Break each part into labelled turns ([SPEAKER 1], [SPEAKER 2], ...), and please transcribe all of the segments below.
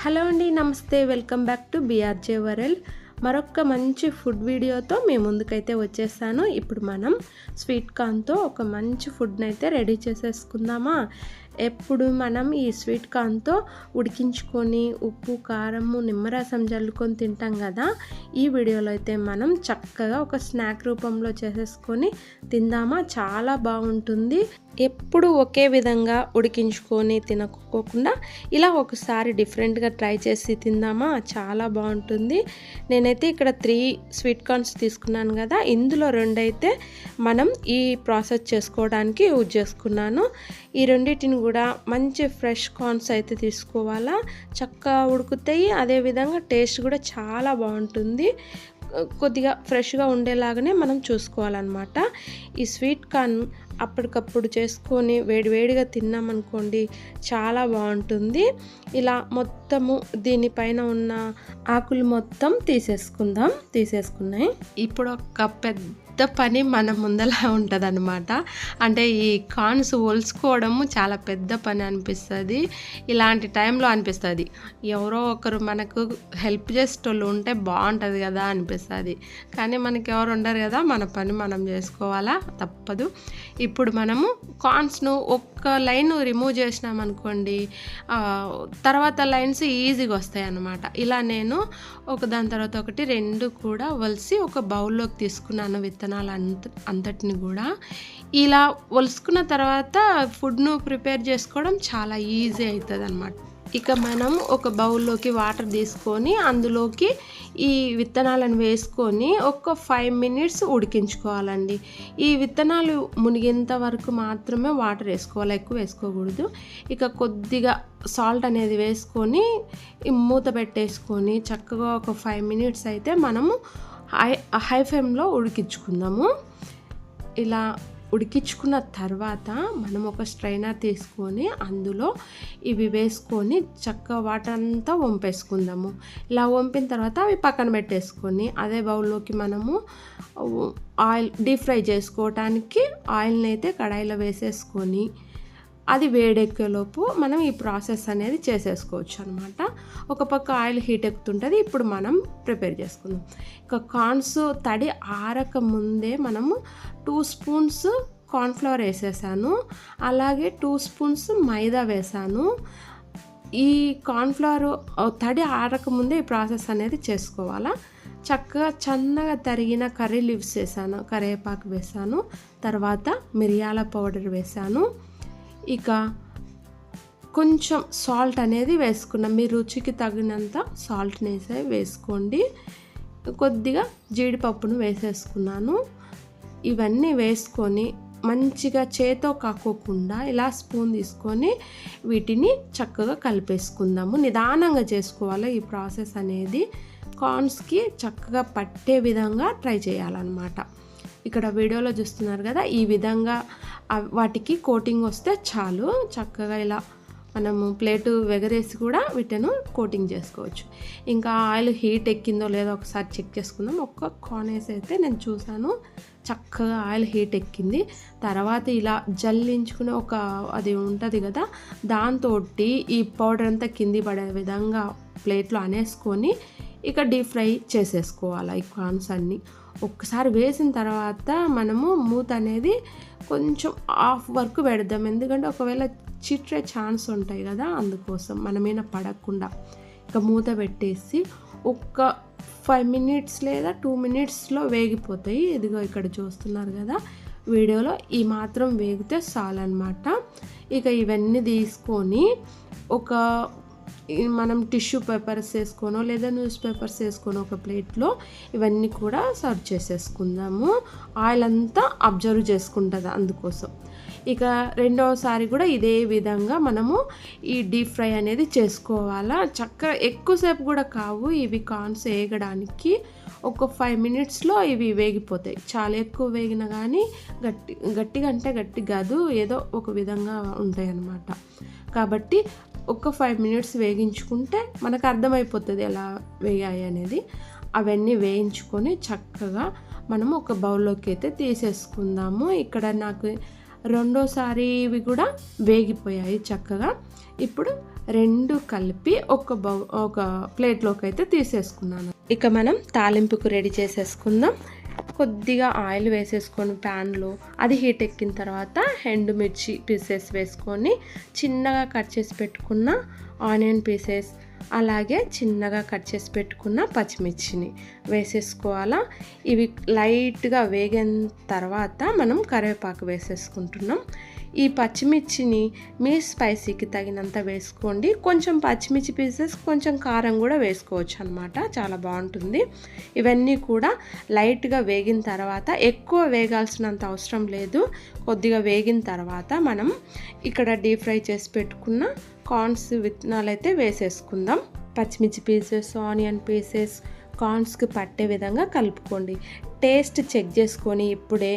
[SPEAKER 1] Hello అండి, నమస్తే. Welcome back to BRJ world. మరొక మంచి ఫుడ్ వీడియోతో మీ ముందుకైతే వచ్చేసాను. ఇప్పుడు మనం స్వీట్ కార్న్తో ఒక మంచి ఫుడ్ని అయితే రెడీ చేసేసుకుందామా. ఎప్పుడు మనం ఈ స్వీట్ కార్న్తో ఉడికించుకొని ఉప్పు కారము నిమ్మరసం జల్లుకొని తింటాం కదా. ఈ వీడియోలో అయితే మనం చక్కగా ఒక స్నాక్ రూపంలో చేసేసుకొని తిందామా. చాలా బాగుంటుంది. ఎప్పుడు ఒకే విధంగా ఉడికించుకొని తినకోకుండా ఇలా ఒకసారి డిఫరెంట్గా ట్రై చేసి తిందామా, చాలా బాగుంటుంది. నేనైతే ఇక్కడ 3 స్వీట్ కార్న్స్ తీసుకున్నాను కదా. ఇందులో 2 అయితే మనం ఈ ప్రాసెస్ చేసుకోవడానికి యూజ్ చేసుకున్నాను. ఈ రెండింటిని కూడా మంచి ఫ్రెష్ కార్న్స్ అయితే తీసుకోవాలా. చక్కగా ఉడుకుతాయి, అదేవిధంగా టేస్ట్ కూడా చాలా బాగుంటుంది. కొద్దిగా ఫ్రెష్గా ఉండేలాగానే మనం చూసుకోవాలన్నమాట. ఈ స్వీట్ కార్న్ అప్పటికప్పుడు చేసుకొని వేడివేడిగా తిన్నామనుకోండి, చాలా బాగుంటుంది. ఇలా మొత్తము దీనిపైన ఉన్న ఆకులు మొత్తం తీసేసుకున్నాయి. ఇప్పుడు ఒక పెద్ద పని మన ముందలా ఉంటుంది అనమాట. అంటే ఈ కార్న్స్ ఒలుచుకోవడము చాలా పెద్ద పని అనిపిస్తుంది. ఇలాంటి టైంలో అనిపిస్తుంది ఎవరో ఒకరు మనకు హెల్ప్ చేసేటోళ్ళు ఉంటే బాగుంటుంది కదా అనిపిస్తుంది. కానీ మనకి ఎవరు ఉండరు కదా, మన పని మనం చేసుకోవాలా, తప్పదు. ఇప్పుడు మనము కార్న్స్ను ఒక్క లైన్ రిమూవ్ చేసినామనుకోండి, తర్వాత లైన్స్ ఈజీగా వస్తాయి అన్నమాట. ఇలా నేను ఒకదాని తర్వాత ఒకటి 2 కూడా ఒలిసి ఒక బౌల్లోకి తీసుకున్నాను. విత్తనాలు అంతటిని కూడా ఇలా ఒలుసుకున్న తర్వాత ఫుడ్ను ప్రిపేర్ చేసుకోవడం చాలా ఈజీ అవుతుంది అన్నమాట. ఇక మనం ఒక బౌల్లోకి వాటర్ తీసుకొని అందులోకి ఈ విత్తనాలను వేసుకొని ఒక 5 మినిట్స్ ఉడికించుకోవాలండి. ఈ విత్తనాలు మునిగేంత వరకు మాత్రమే వాటర్ వేసుకోవాలి, ఎక్కువ వేసుకోకూడదు. ఇక కొద్దిగా సాల్ట్ అనేది వేసుకొని మూత పెట్టేసుకొని చక్కగా ఒక 5 మినిట్స్ అయితే మనము హై ఫ్లేమ్లో ఉడికించుకుందాము. ఇలా ఉడికించుకున్న తర్వాత మనం ఒక స్ట్రైనర్ తీసుకొని అందులో ఇవి వేసుకొని చక్కగా వాటర్ అంతా వంపేసుకుందాము. ఇలా వంపిన తర్వాత అవి పక్కన పెట్టేసుకొని అదే బౌల్లోకి మనము ఆయిల్ డీప్ ఫ్రై చేసుకోవటానికి ఆయిల్ని అయితే కడాయిలో వేసేసుకొని అది వేడెక్కేలోపు మనం ఈ ప్రాసెస్ అనేది చేసేసుకోవచ్చు అనమాట. ఒక పక్క ఆయిల్ హీట్ ఎక్కుతుంటుంది. ఇప్పుడు మనం ప్రిపేర్ చేసుకుందాం. ఇక కార్న్స్ తడి ఆరక ముందే మనము 2 స్పూన్స్ కార్న్ఫ్లవర్ వేసేసాను, అలాగే 2 స్పూన్స్ మైదా వేసాను. ఈ కార్న్ఫ్లవర్ తడి ఆరక ముందే ఈ ప్రాసెస్ అనేది చేసుకోవాలా. చక్కగా సన్నగా తరిగిన కర్రీ లీవ్స్ వేసాను, కరివేపాకు వేసాను, తర్వాత మిరియాల పౌడర్ వేసాను. ఇక కొంచెం సాల్ట్ అనేది వేసుకున్నాం. మీ రుచికి తగినంత సాల్ట్ని వేసుకోండి. కొద్దిగా జీడిపప్పును వేసేసుకున్నాను. ఇవన్నీ వేసుకొని మంచిగా చేతో కాకోకుండా ఇలా స్పూన్ తీసుకొని వీటిని చక్కగా కలిపేసుకుందాము. నిదానంగా చేసుకోవాలి ఈ ప్రాసెస్ అనేది. కార్న్స్కి చక్కగా పట్టే విధంగా ట్రై చేయాలన్నమాట. ఇక్కడ వీడియోలో చూస్తున్నారు కదా, ఈ విధంగా వాటికి కోటింగ్ వస్తే చాలు. చక్కగా ఇలా మనము ప్లేటు వెగరేసి కూడా వీటిని కోటింగ్ చేసుకోవచ్చు. ఇంకా ఆయిల్ హీట్ ఎక్కిందో లేదో ఒకసారి చెక్ చేసుకుందాం. ఒక్క కార్న్ అయితే నేను చూసాను, చక్కగా ఆయిల్ హీట్ ఎక్కింది. తర్వాత ఇలా జల్లించుకునే అది ఉంటుంది కదా, దాంతో ఈ పౌడర్ అంతా కింది పడే విధంగా ప్లేట్లో అనేసుకొని ఇక డీప్ ఫ్రై చేసేసుకోవాలి ఈ కార్న్స్ అన్నీ. ఒక్కసారి వేసిన తర్వాత మనము మూత అనేది కొంచెం ఆఫ్ వరకు పెడదాం. ఎందుకంటే ఒకవేళ చిట్రే ఛాన్స్ ఉంటాయి కదా, అందుకోసం మనమేనా పడకుండా. ఇక మూత పెట్టేసి ఒక్క 5 మినిట్స్ లేదా 2 మినిట్స్లో వేగిపోతాయి. ఇదిగో ఇక్కడ చూస్తున్నారు కదా వీడియోలో, ఈ మాత్రం వేగితే చాలన్నమాట. ఇక ఇవన్నీ తీసుకొని మనం టిష్యూ పేపర్స్ వేసుకోనో లేదా న్యూస్ పేపర్స్ వేసుకోనో ఒక ప్లేట్లో ఇవన్నీ కూడా సర్వ్ చేసేసుకుందాము. ఆయిల్ అంతా అబ్జర్వ్ చేసుకుంటుంది అందుకోసం. ఇక రెండవసారి కూడా ఇదే విధంగా మనము ఈ డీప్ ఫ్రై అనేది చేసుకోవాలా. చక్కగా ఎక్కువసేపు కూడా కావు ఇవి కార్న్స్ వేగడానికి. ఒక 5 మినిట్స్లో ఇవి వేగిపోతాయి. చాలా ఎక్కువ వేగినా కానీ గట్టిగా అంటే గట్టి కాదు, ఏదో ఒక విధంగా ఉంటాయి అన్నమాట. కాబట్టి ఒక 5 మినిట్స్ వేగించుకుంటే మనకు అర్థమైపోతుంది ఎలా వేగాయి అనేది. అవన్నీ వేయించుకొని చక్కగా మనము ఒక బౌల్లోకి అయితే తీసేసుకుందాము. ఇక్కడ నాకు రెండోసారి ఇవి కూడా వేగిపోయాయి చక్కగా. ఇప్పుడు రెండు కలిపి ఒక ప్లేట్లోకి అయితే తీసేసుకున్నాను. ఇక మనం తాలింపుకు రెడీ చేసేసుకుందాం. కొద్దిగా ఆయిల్ వేసేసుకొని ప్యాన్లో అది హీట్ ఎక్కిన తర్వాత ఎండుమిర్చి పీసెస్ వేసుకొని చిన్నగా కట్ చేసి పెట్టుకున్న ఆనియన్ పీసెస్, అలాగే చిన్నగా కట్ చేసి పెట్టుకున్న పచ్చిమిర్చిని వేసేసుకోవాలా. ఇవి లైట్గా వేగిన తర్వాత మనం కరివేపాకు వేసేసుకుంటున్నాం. ఈ పచ్చిమిర్చిని మీ స్పైసీకి తగినంత వేసుకోండి. కొంచెం పచ్చిమిర్చి పీసెస్ కొంచెం కారం కూడా వేసుకోవచ్చు అనమాట, చాలా బాగుంటుంది. ఇవన్నీ కూడా లైట్గా వేగిన తర్వాత, ఎక్కువ వేగాల్సినంత అవసరం లేదు, కొద్దిగా వేగిన తర్వాత మనం ఇక్కడ డీప్ ఫ్రై చేసి పెట్టుకున్న కార్న్స్ విత్తనాలు అయితే వేసేసుకుందాం. పచ్చిమిర్చి పీసెస్, ఆనియన్ పీసెస్ కార్న్స్కి పట్టే విధంగా కలుపుకోండి. టేస్ట్ చెక్ చేసుకొని ఇప్పుడే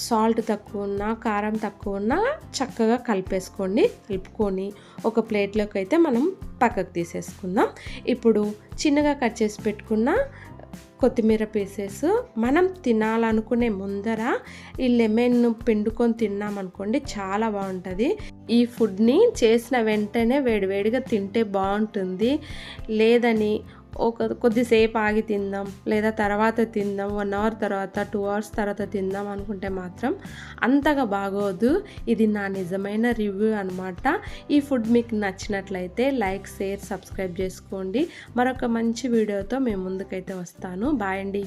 [SPEAKER 1] సాల్ట్ తక్కువ ఉన్నా కారం తక్కువ ఉన్నా చక్కగా కలుపుకొని ఒక ప్లేట్లోకి అయితే మనం పక్కకు తీసేసుకుందాం. ఇప్పుడు చిన్నగా కట్ చేసి పెట్టుకున్న కొత్తిమీర పీసెస్ మనం తినాలనుకునే ముందర ఈ లెమన్ పిండుకొని తిన్నామనుకోండి చాలా బాగుంటుంది. ఈ ఫుడ్ని చేసిన వెంటనే వేడివేడిగా తింటే బాగుంటుంది. లేదని కొద్దిసేపు ఆగి తిందాం, లేదా తర్వాత తిందాం, 1 అవర్ తర్వాత 2 అవర్స్ తర్వాత తిందాం అనుకుంటే మాత్రం అంతగా బాగోదు. ఇది నా నిజమైన రివ్యూ అనమాట. ఈ ఫుడ్ మీకు నచ్చినట్లయితే లైక్, షేర్, సబ్స్క్రైబ్ చేసుకోండి. మరొక మంచి వీడియోతో మేము ముందుకైతే వస్తాను. బాయ్ అండి.